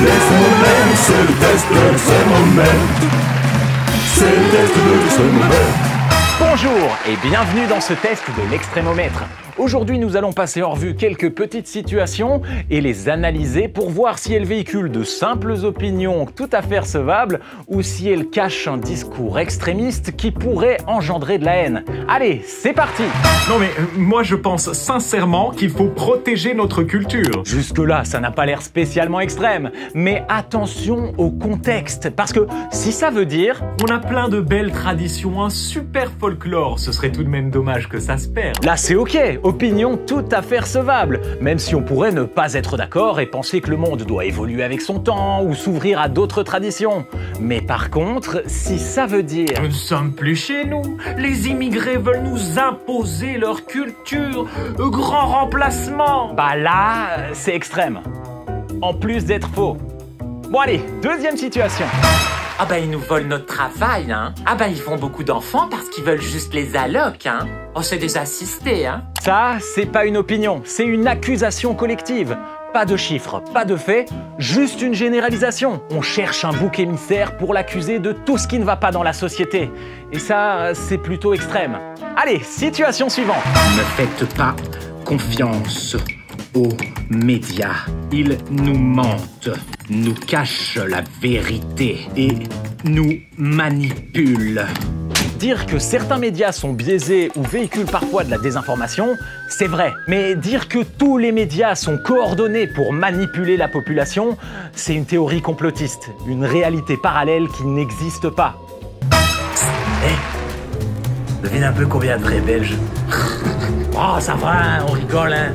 l'extrêmomètre, c'est le test de l'extrêmomètre. C'est le test de l'extrêmomètre. Bonjour et bienvenue dans ce test de l'extrémomètre. Aujourd'hui, nous allons passer en revue quelques petites situations et les analyser pour voir si elles véhiculent de simples opinions tout à fait recevables ou si elles cachent un discours extrémiste qui pourrait engendrer de la haine. Allez, c'est parti! Non mais moi je pense sincèrement qu'il faut protéger notre culture. Jusque-là, ça n'a pas l'air spécialement extrême, mais attention au contexte, parce que si ça veut dire... On a plein de belles traditions, un super folklore, ce serait tout de même dommage que ça se perde. Là c'est ok, opinion tout à fait recevable, même si on pourrait ne pas être d'accord et penser que le monde doit évoluer avec son temps ou s'ouvrir à d'autres traditions. Mais par contre, si ça veut dire... Nous ne sommes plus chez nous, les immigrés veulent nous imposer leur culture, grand remplacement. Bah là, c'est extrême. En plus d'être faux. Bon allez, deuxième situation. Ah bah ils nous volent notre travail, hein. Ah bah ils font beaucoup d'enfants parce qu'ils veulent juste les allocs, hein. Oh c'est des assistés, hein. Ça, c'est pas une opinion, c'est une accusation collective. Pas de chiffres, pas de faits, juste une généralisation. On cherche un bouc émissaire pour l'accuser de tout ce qui ne va pas dans la société. Et ça, c'est plutôt extrême. Allez, situation suivante. Ne faites pas confiance aux médias. Ils nous mentent, nous cachent la vérité et nous manipulent. Dire que certains médias sont biaisés ou véhiculent parfois de la désinformation, c'est vrai. Mais dire que tous les médias sont coordonnés pour manipuler la population, c'est une théorie complotiste, une réalité parallèle qui n'existe pas. Devine un peu combien de vrais Belges. Oh ça va, hein, on rigole, hein.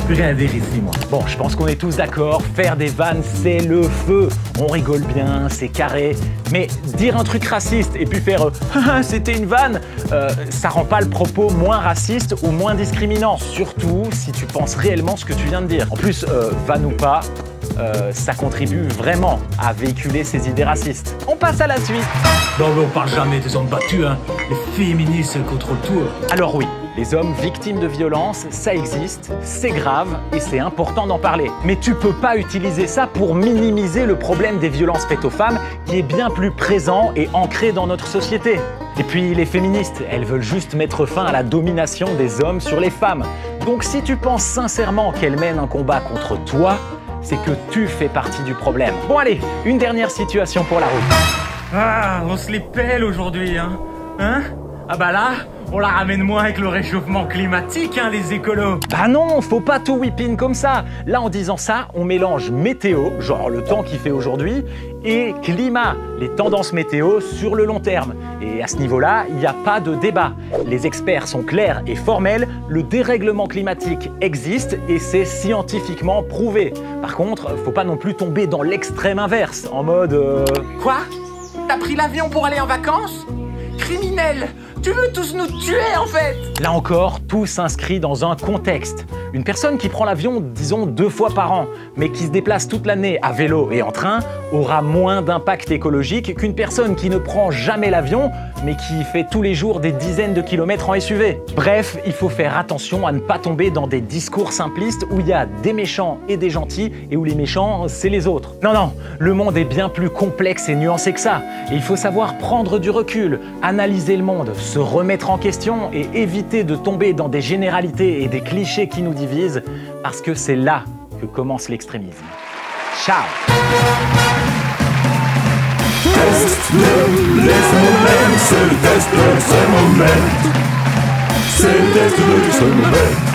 Plus rien à dire ici, moi. Bon, je pense qu'on est tous d'accord, faire des vannes, c'est le feu. On rigole bien, c'est carré. Mais dire un truc raciste et puis faire « c'était une vanne », ça rend pas le propos moins raciste ou moins discriminant. Surtout si tu penses réellement ce que tu viens de dire. En plus, vanne ou pas, ça contribue vraiment à véhiculer ces idées racistes. On passe à la suite. Non mais on parle jamais des hommes battus, hein. Les féministes contrôlent tout. Alors oui, les hommes victimes de violences, ça existe, c'est grave et c'est important d'en parler. Mais tu peux pas utiliser ça pour minimiser le problème des violences faites aux femmes qui est bien plus présent et ancré dans notre société. Et puis les féministes, elles veulent juste mettre fin à la domination des hommes sur les femmes. Donc si tu penses sincèrement qu'elles mènent un combat contre toi, c'est que tu fais partie du problème. Bon allez, une dernière situation pour la route. Ah, on se les pèle aujourd'hui, hein. Hein? Ah bah là, on la ramène moins avec le réchauffement climatique, hein, les écolos. Bah non, faut pas tout whip-in comme ça. Là, en disant ça, on mélange météo, genre le temps qu'il fait aujourd'hui, et climat, les tendances météo sur le long terme. Et à ce niveau-là, il n'y a pas de débat. Les experts sont clairs et formels, le dérèglement climatique existe et c'est scientifiquement prouvé. Par contre, faut pas non plus tomber dans l'extrême inverse, en mode... Quoi? T'as pris l'avion pour aller en vacances? Criminel! Tu veux tous nous tuer en fait! Là encore, tout s'inscrit dans un contexte. Une personne qui prend l'avion, disons 2 fois par an, mais qui se déplace toute l'année à vélo et en train, aura moins d'impact écologique qu'une personne qui ne prend jamais l'avion, mais qui fait tous les jours des dizaines de kilomètres en SUV. Bref, il faut faire attention à ne pas tomber dans des discours simplistes où il y a des méchants et des gentils, et où les méchants, c'est les autres. Non, non, le monde est bien plus complexe et nuancé que ça. Et il faut savoir prendre du recul, analyser le monde, se remettre en question et éviter de tomber dans des généralités et des clichés qui nous divisent, parce que c'est là que commence l'extrémisme. Ciao! Test de l'extrêmomètre, c'est le test de l'extrêmomètre. C'est le test de l'extrêmomètre.